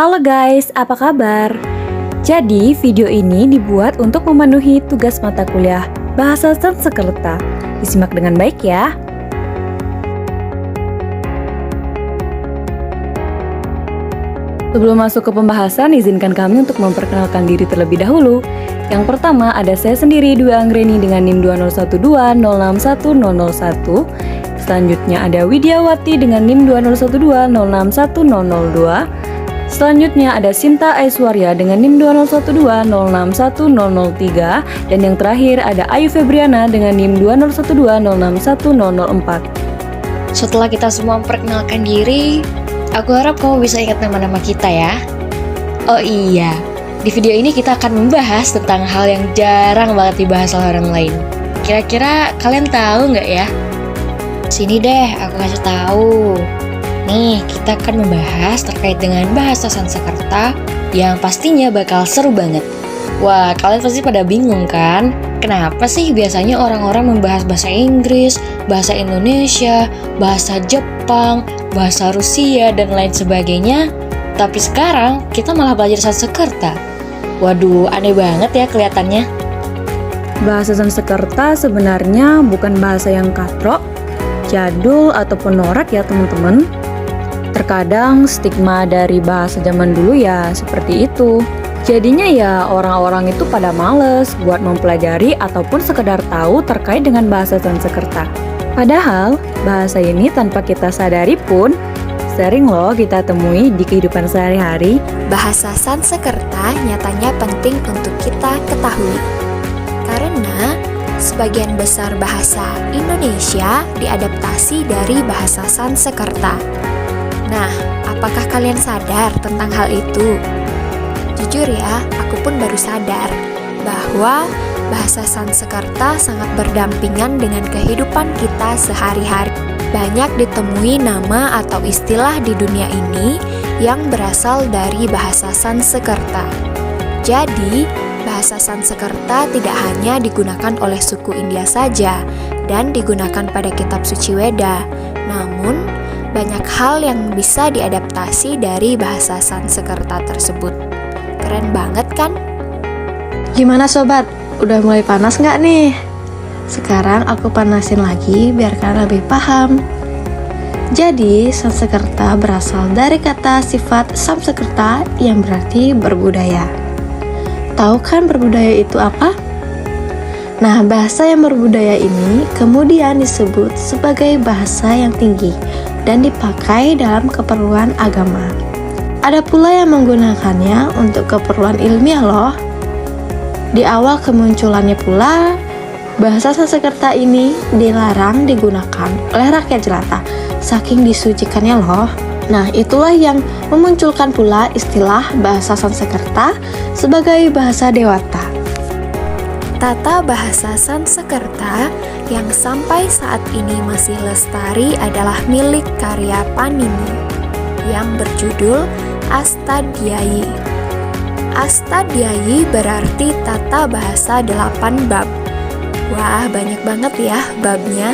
Halo guys, apa kabar? Jadi, video ini dibuat untuk memenuhi tugas mata kuliah Bahasa Sanskerta. Disimak dengan baik ya. Sebelum masuk ke pembahasan, izinkan kami untuk memperkenalkan diri terlebih dahulu. Yang pertama, ada saya sendiri, Dwi Anggreni dengan NIM 20120611001. Selanjutnya ada Widiawati dengan NIM 20120611002. Selanjutnya ada Sinta Aiswarya dengan NIM 20120611003. Dan yang terakhir ada Ayu Febriana dengan NIM 20120611004. Setelah kita semua memperkenalkan diri, aku harap kamu bisa ingat nama-nama kita ya. Oh iya, di video ini kita akan membahas tentang hal yang jarang banget dibahas oleh orang lain. Kira-kira kalian tahu nggak ya? Sini deh, aku kasih tahu. Nih, kita akan membahas terkait dengan bahasa Sanskerta yang pastinya bakal seru banget. Wah, kalian pasti pada bingung kan? Kenapa sih biasanya orang-orang membahas bahasa Inggris, bahasa Indonesia, bahasa Jepang, bahasa Rusia, dan lain sebagainya? Tapi sekarang kita malah belajar Sanskerta. Waduh, aneh banget ya kelihatannya. Bahasa Sanskerta sebenarnya bukan bahasa yang katrok, jadul, ataupun norak ya teman-teman. Terkadang stigma dari bahasa zaman dulu ya seperti itu. Jadinya ya orang-orang itu pada males buat mempelajari ataupun sekedar tahu terkait dengan bahasa Sanskerta. Padahal bahasa ini tanpa kita sadari pun sering loh kita temui di kehidupan sehari-hari. Bahasa Sanskerta nyatanya penting untuk kita ketahui. Karena sebagian besar bahasa Indonesia diadaptasi dari bahasa Sanskerta. Nah, apakah kalian sadar tentang hal itu? Jujur ya, aku pun baru sadar bahwa bahasa Sanskerta sangat berdampingan dengan kehidupan kita sehari-hari. Banyak ditemui nama atau istilah di dunia ini yang berasal dari bahasa Sanskerta. Jadi, bahasa Sanskerta tidak hanya digunakan oleh suku India saja dan digunakan pada kitab suci Weda, namun banyak hal yang bisa diadaptasi dari bahasa Sanskerta tersebut. Keren banget kan? Gimana sobat? Udah mulai panas nggak nih? Sekarang aku panasin lagi biar kalian lebih paham. Jadi, Sanskerta berasal dari kata sifat Samsekerta yang berarti berbudaya. Tahu kan berbudaya itu apa? Nah, bahasa yang berbudaya ini kemudian disebut sebagai bahasa yang tinggi dan dipakai dalam keperluan agama. Ada pula yang menggunakannya untuk keperluan ilmiah loh. Di awal kemunculannya pula, bahasa Sanskerta ini dilarang digunakan oleh rakyat jelata, saking disucikannya loh. Nah, itulah yang memunculkan pula istilah bahasa Sanskerta sebagai bahasa dewata. Tata bahasa Sanskerta yang sampai saat ini masih lestari adalah milik karya Panini yang berjudul Astadhyayi. Astadhyayi berarti tata bahasa 8 bab. Wah, banyak banget ya babnya.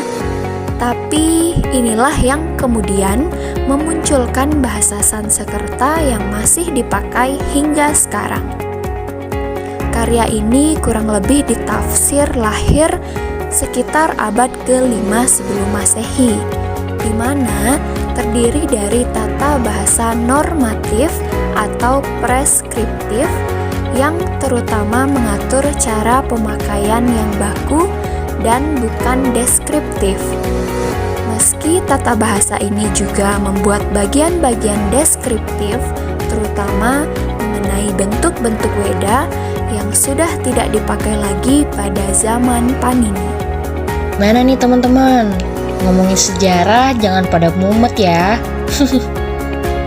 Tapi inilah yang kemudian memunculkan bahasa Sanskerta yang masih dipakai hingga sekarang. Karya ini kurang lebih ditafsir lahir sekitar abad ke-5 sebelum Masehi, di mana terdiri dari tata bahasa normatif atau preskriptif yang terutama mengatur cara pemakaian yang baku dan bukan deskriptif. Meski tata bahasa ini juga membuat bagian-bagian deskriptif, terutama mengenai bentuk-bentuk Weda yang sudah tidak dipakai lagi pada zaman Panini. Mana nih teman-teman? Ngomongin sejarah jangan pada mumet ya.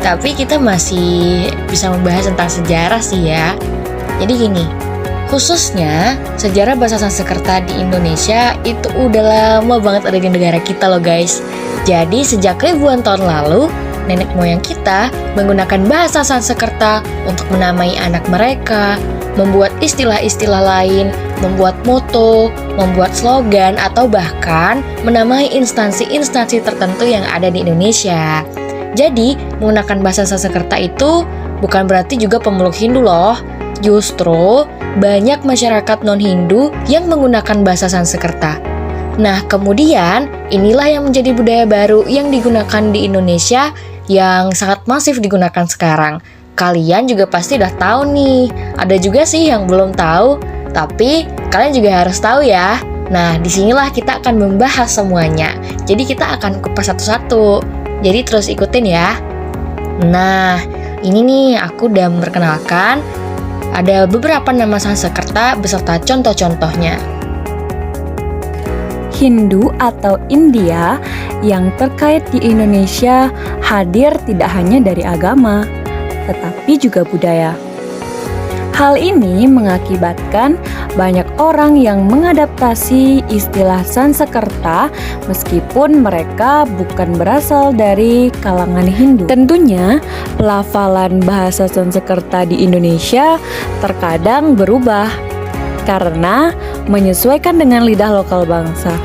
Tapi kita masih bisa membahas tentang sejarah sih ya. Jadi gini, khususnya sejarah bahasa Sanskerta di Indonesia itu udah lama banget ada di negara kita loh guys. Jadi sejak ribuan tahun lalu, nenek moyang kita menggunakan bahasa Sanskerta untuk menamai anak mereka, membuat istilah-istilah lain, membuat moto, membuat slogan, atau bahkan menamai instansi-instansi tertentu yang ada di Indonesia. Jadi, menggunakan bahasa Sanskerta itu bukan berarti juga pemeluk Hindu loh. Justru, banyak masyarakat non-Hindu yang menggunakan bahasa Sanskerta. Nah, kemudian inilah yang menjadi budaya baru yang digunakan di Indonesia yang sangat masif digunakan sekarang. Kalian juga pasti udah tahu nih. Ada juga sih yang belum tahu, tapi kalian juga harus tahu ya. Nah, disinilah kita akan membahas semuanya. Jadi kita akan kupas satu-satu. Jadi terus ikutin ya. Nah, ini nih aku udah memperkenalkan ada beberapa nama Sanskerta beserta contoh-contohnya. Hindu atau India yang terkait di Indonesia hadir tidak hanya dari agama, tetapi juga budaya. Hal ini mengakibatkan banyak orang yang mengadaptasi istilah Sanskerta meskipun mereka bukan berasal dari kalangan Hindu. Tentunya, pelafalan bahasa Sanskerta di Indonesia terkadang berubah karena menyesuaikan dengan lidah lokal bangsa.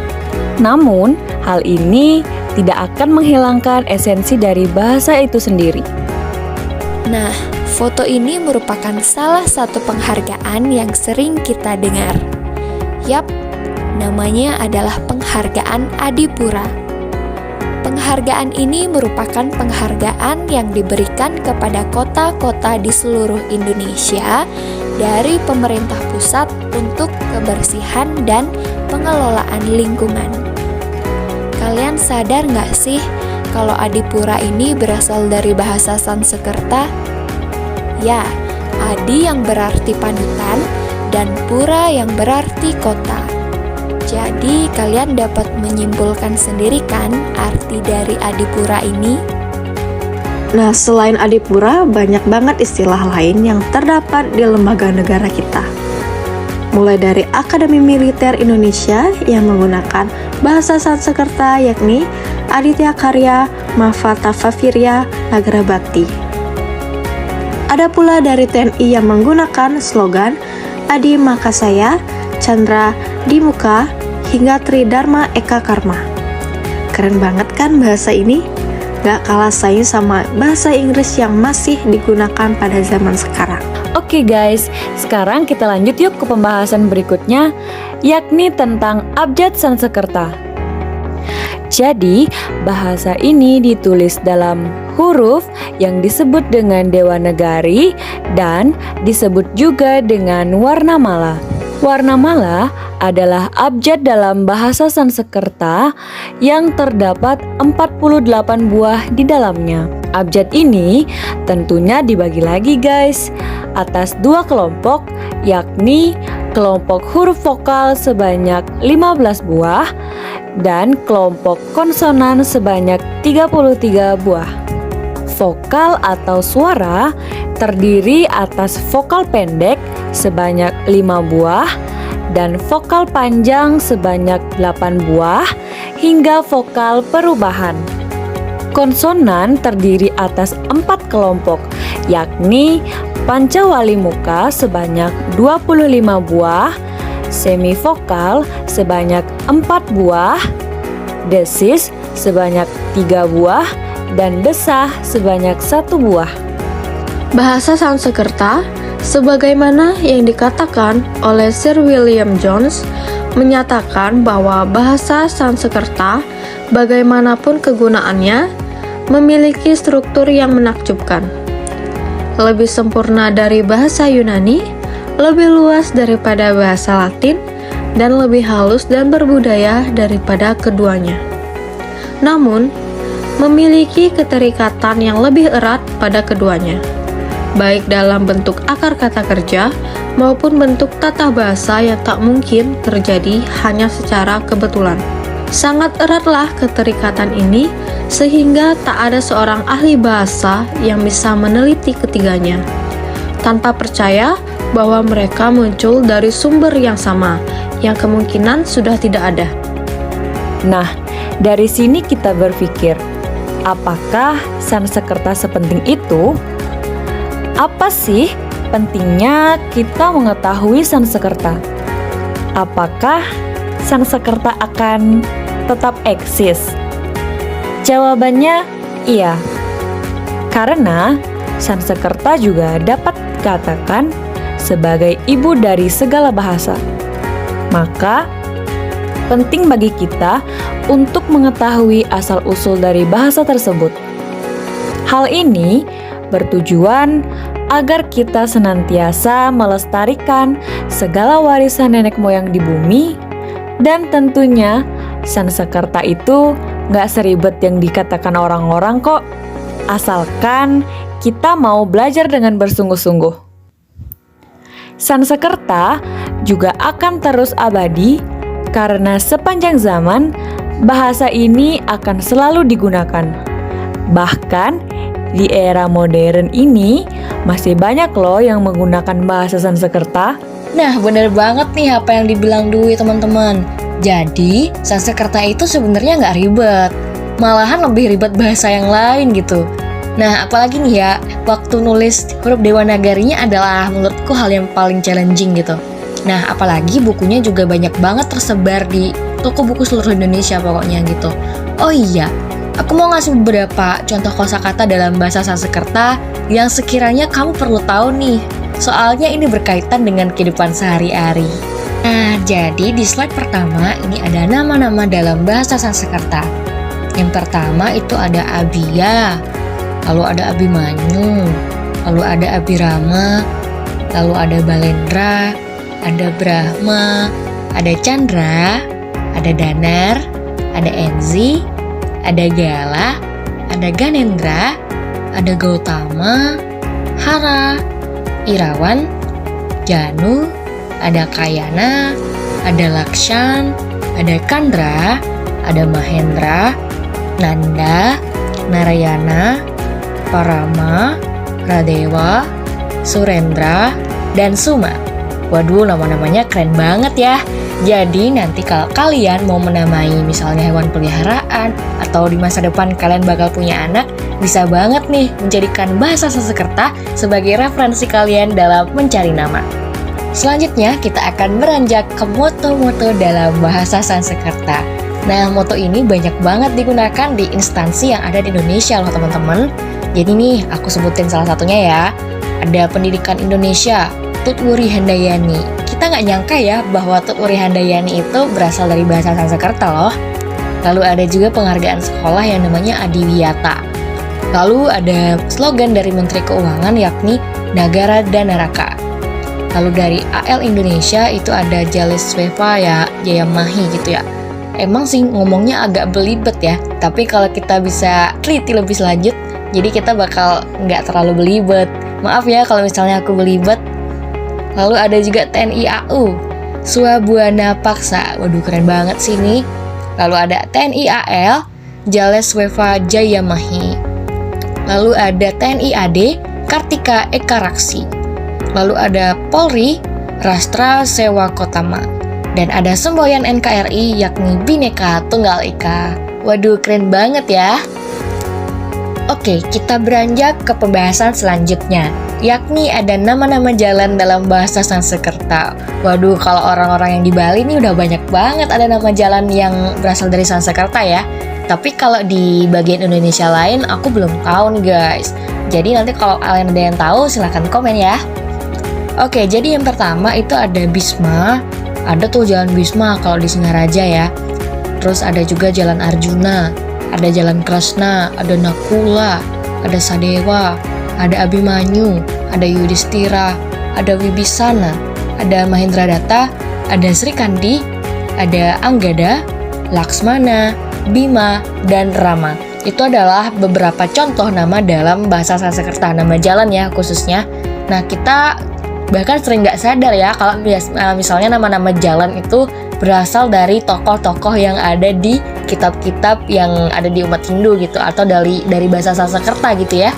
Namun, hal ini tidak akan menghilangkan esensi dari bahasa itu sendiri. Nah, foto ini merupakan salah satu penghargaan yang sering kita dengar. Yap, namanya adalah penghargaan Adipura. Penghargaan ini merupakan penghargaan yang diberikan kepada kota-kota di seluruh Indonesia dari pemerintah pusat untuk kebersihan dan pengelolaan lingkungan. Kalian sadar nggak sih kalau Adipura ini berasal dari bahasa Sanskerta? Ya, Adi yang berarti panutan dan Pura yang berarti kota. Jadi kalian dapat menyimpulkan sendiri kan arti dari Adipura ini? Nah, selain Adipura, banyak banget istilah lain yang terdapat di lembaga negara kita. Mulai dari Akademi Militer Indonesia yang menggunakan bahasa Sanskerta yakni Aditya Karya Mahfatavavirya Nagrabakti. Ada pula dari TNI yang menggunakan slogan Adi Makasaya, Chandra Dimuka, hingga Tridharma Eka Karma. Keren banget kan bahasa ini? Gak kalah saing sama bahasa Inggris yang masih digunakan pada zaman sekarang. Oke guys, sekarang kita lanjut yuk ke pembahasan berikutnya, yakni tentang abjad Sanskerta. Jadi, bahasa ini ditulis dalam huruf yang disebut dengan Dewanagari dan disebut juga dengan Warnamala. Warnamala adalah abjad dalam bahasa Sanskerta yang terdapat 48 buah di dalamnya. Abjad ini tentunya dibagi lagi guys atas dua kelompok, yakni kelompok huruf vokal sebanyak 15 buah dan kelompok konsonan sebanyak 33 buah. Vokal atau suara terdiri atas vokal pendek sebanyak 5 buah dan vokal panjang sebanyak 8 buah hingga vokal perubahan. Konsonan terdiri atas 4 kelompok, yakni Pancawalimuka sebanyak 25 buah, semivokal sebanyak 4 buah, desis sebanyak 3 buah, dan desah sebanyak 1 buah. Bahasa Sanskerta, sebagaimana yang dikatakan oleh Sir William Jones, menyatakan bahwa bahasa Sanskerta, bagaimanapun kegunaannya, memiliki struktur yang menakjubkan. Lebih sempurna dari bahasa Yunani, lebih luas daripada bahasa Latin, dan lebih halus dan berbudaya daripada keduanya. Namun, memiliki keterikatan yang lebih erat pada keduanya, baik dalam bentuk akar kata kerja maupun bentuk tata bahasa yang tak mungkin terjadi hanya secara kebetulan. Sangat eratlah keterikatan ini sehingga tak ada seorang ahli bahasa yang bisa meneliti ketiganya tanpa percaya bahwa mereka muncul dari sumber yang sama, yang kemungkinan sudah tidak ada. Nah, dari sini kita berpikir, apakah Sanskerta sepenting itu? Apa sih pentingnya kita mengetahui Sanskerta? Apakah Sanskerta akan tetap eksis? Jawabannya iya. Karena Sansekerta juga dapat dikatakan sebagai ibu dari segala bahasa. Maka, penting bagi kita untuk mengetahui asal-usul dari bahasa tersebut. Hal ini bertujuan agar kita senantiasa melestarikan segala warisan nenek moyang di bumi, dan tentunya Sansekerta itu nggak seribet yang dikatakan orang-orang kok, asalkan kita mau belajar dengan bersungguh-sungguh. Sansekerta juga akan terus abadi karena sepanjang zaman bahasa ini akan selalu digunakan. Bahkan di era modern ini masih banyak loh yang menggunakan bahasa Sansekerta. Nah, bener banget nih apa yang dibilang Dwi teman-teman. Jadi, Sansekerta itu sebenarnya nggak ribet, malahan lebih ribet bahasa yang lain gitu. Nah, apalagi nih ya, waktu nulis huruf Dewanagarinya adalah menurutku hal yang paling challenging gitu. Nah, apalagi bukunya juga banyak banget tersebar di toko buku seluruh Indonesia pokoknya gitu. Oh iya, aku mau ngasih beberapa contoh kosakata dalam bahasa Sansekerta yang sekiranya kamu perlu tahu nih. Soalnya ini berkaitan dengan kehidupan sehari-hari. Nah, jadi di slide pertama ini ada nama-nama dalam bahasa Sansekerta. Yang pertama itu ada Abia, lalu ada Abimanyu, lalu ada Abirama, lalu ada Balendra, ada Brahma, ada Chandra, ada Danar, ada Enzi, ada Gala, ada Ganendra, ada Gautama, Hara, Irawan, Janu, ada Kayana, ada Lakshan, ada Kandra, ada Mahendra, Nanda, Narayana, Parama, Radewa, Surendra, dan Suma. Waduh, nama-namanya keren banget ya. Jadi nanti kalau kalian mau menamai misalnya hewan peliharaan atau di masa depan kalian bakal punya anak, bisa banget nih menjadikan bahasa Sansekerta sebagai referensi kalian dalam mencari nama. Selanjutnya kita akan beranjak ke moto-moto dalam bahasa Sansekerta. Nah, moto ini banyak banget digunakan di instansi yang ada di Indonesia loh teman-teman. Jadi nih, aku sebutin salah satunya ya. Ada Pendidikan Indonesia, Tutwuri Handayani. Kita nggak nyangka ya bahwa Tutwuri Handayani itu berasal dari bahasa Sansekerta loh. Lalu ada juga penghargaan sekolah yang namanya Adiwiyata. Lalu ada slogan dari Menteri Keuangan yakni Nagara dan Naraka. Lalu dari AL Indonesia itu ada Jalesweva ya, Jayamahi gitu ya. Emang sih ngomongnya agak belibet ya, tapi kalau kita bisa teliti lebih lanjut, jadi kita bakal nggak terlalu belibet. Maaf ya kalau misalnya aku belibet. Lalu ada juga TNI AU, Swabuana Paksa. Waduh, keren banget sih ini. Lalu ada TNI AL, Jalesweva Jayamahi. Lalu ada TNI AD, Kartika Eka Raksi. Lalu ada Polri, Rastra Sewa Kotama. Dan ada semboyan NKRI yakni Bhinneka Tunggal Ika. Waduh, keren banget ya. Oke, kita beranjak ke pembahasan selanjutnya, yakni ada nama-nama jalan dalam bahasa Sansekerta. Waduh, kalau orang-orang yang di Bali ini udah banyak banget ada nama jalan yang berasal dari Sansekerta ya. Tapi kalau di bagian Indonesia lain aku belum tahu nih guys. Jadi nanti kalau kalian ada yang tahu silahkan komen ya. Oke, jadi yang pertama itu ada Bisma. Ada tuh Jalan Bisma kalau di Singaraja ya. Terus ada juga Jalan Arjuna, ada Jalan Krishna, ada Nakula, ada Sadewa, ada Abimanyu, ada Yudhistira, ada Wibisana, ada Mahendradatta, ada Sri Kandi, ada Anggada, Laksmana, Bima, dan Rama. Itu adalah beberapa contoh nama dalam bahasa Sansekerta, nama jalan ya khususnya. Nah, kita bahkan sering nggak sadar ya kalau misalnya nama-nama jalan itu berasal dari tokoh-tokoh yang ada di kitab-kitab yang ada di umat Hindu gitu, atau dari bahasa Sansekerta gitu ya.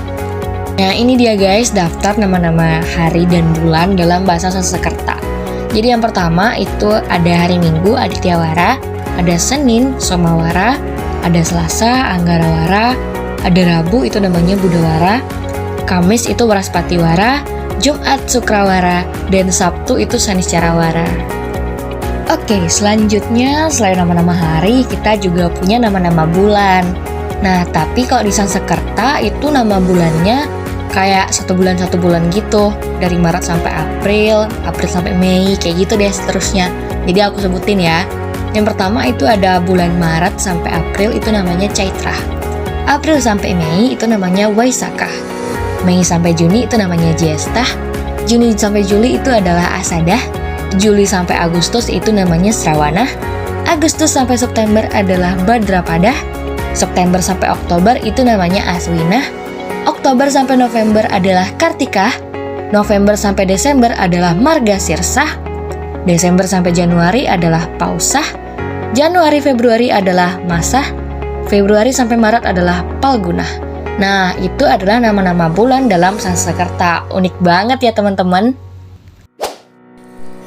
Nah, ini dia guys daftar nama-nama hari dan bulan dalam bahasa Sansekerta. Jadi yang pertama itu ada hari Minggu Adityawara, ada Senin Somawara, ada Selasa Anggarawara, ada Rabu itu namanya Budawara, Kamis itu Waraspatiwara, Jumat Sukrawara, dan Sabtu itu Saniscarawara. Oke, selanjutnya selain nama-nama hari, kita juga punya nama-nama bulan. Nah, tapi kalau di Sansekerta itu nama bulannya kayak satu bulan gitu, dari Maret sampai April, April sampai Mei, kayak gitu deh seterusnya. Jadi aku sebutin ya. Yang pertama itu ada bulan Maret sampai April, itu namanya Chaitra. April sampai Mei itu namanya Vaisakha. Mei sampai Juni itu namanya Jyestha. Juni sampai Juli itu adalah Asadah. Juli sampai Agustus itu namanya Shrawana. Agustus sampai September adalah Bhadrapada. September sampai Oktober itu namanya Aswina. Oktober sampai November adalah Kartika. November sampai Desember adalah Margasirsa. Desember sampai Januari adalah Pausah. Januari Februari adalah Masah. Februari sampai Maret adalah Palguna. Nah, itu adalah nama-nama bulan dalam Sanskerta. Unik banget ya teman-teman.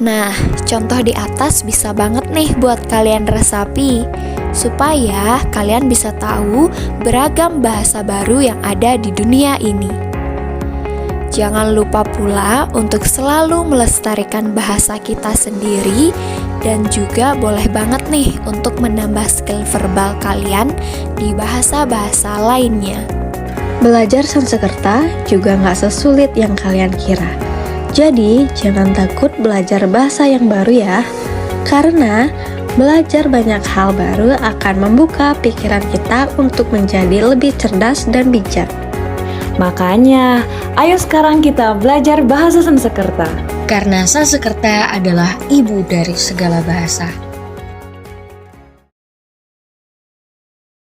Nah, contoh di atas bisa banget nih buat kalian resapi, supaya kalian bisa tahu beragam bahasa baru yang ada di dunia ini. Jangan lupa pula untuk selalu melestarikan bahasa kita sendiri, dan juga boleh banget nih untuk menambah skill verbal kalian di bahasa-bahasa lainnya. Belajar Sanskerta juga nggak sesulit yang kalian kira. Jadi, jangan takut belajar bahasa yang baru ya. Karena belajar banyak hal baru akan membuka pikiran kita untuk menjadi lebih cerdas dan bijak. Makanya, ayo sekarang kita belajar bahasa Sanskerta. Karena Sanskerta adalah ibu dari segala bahasa.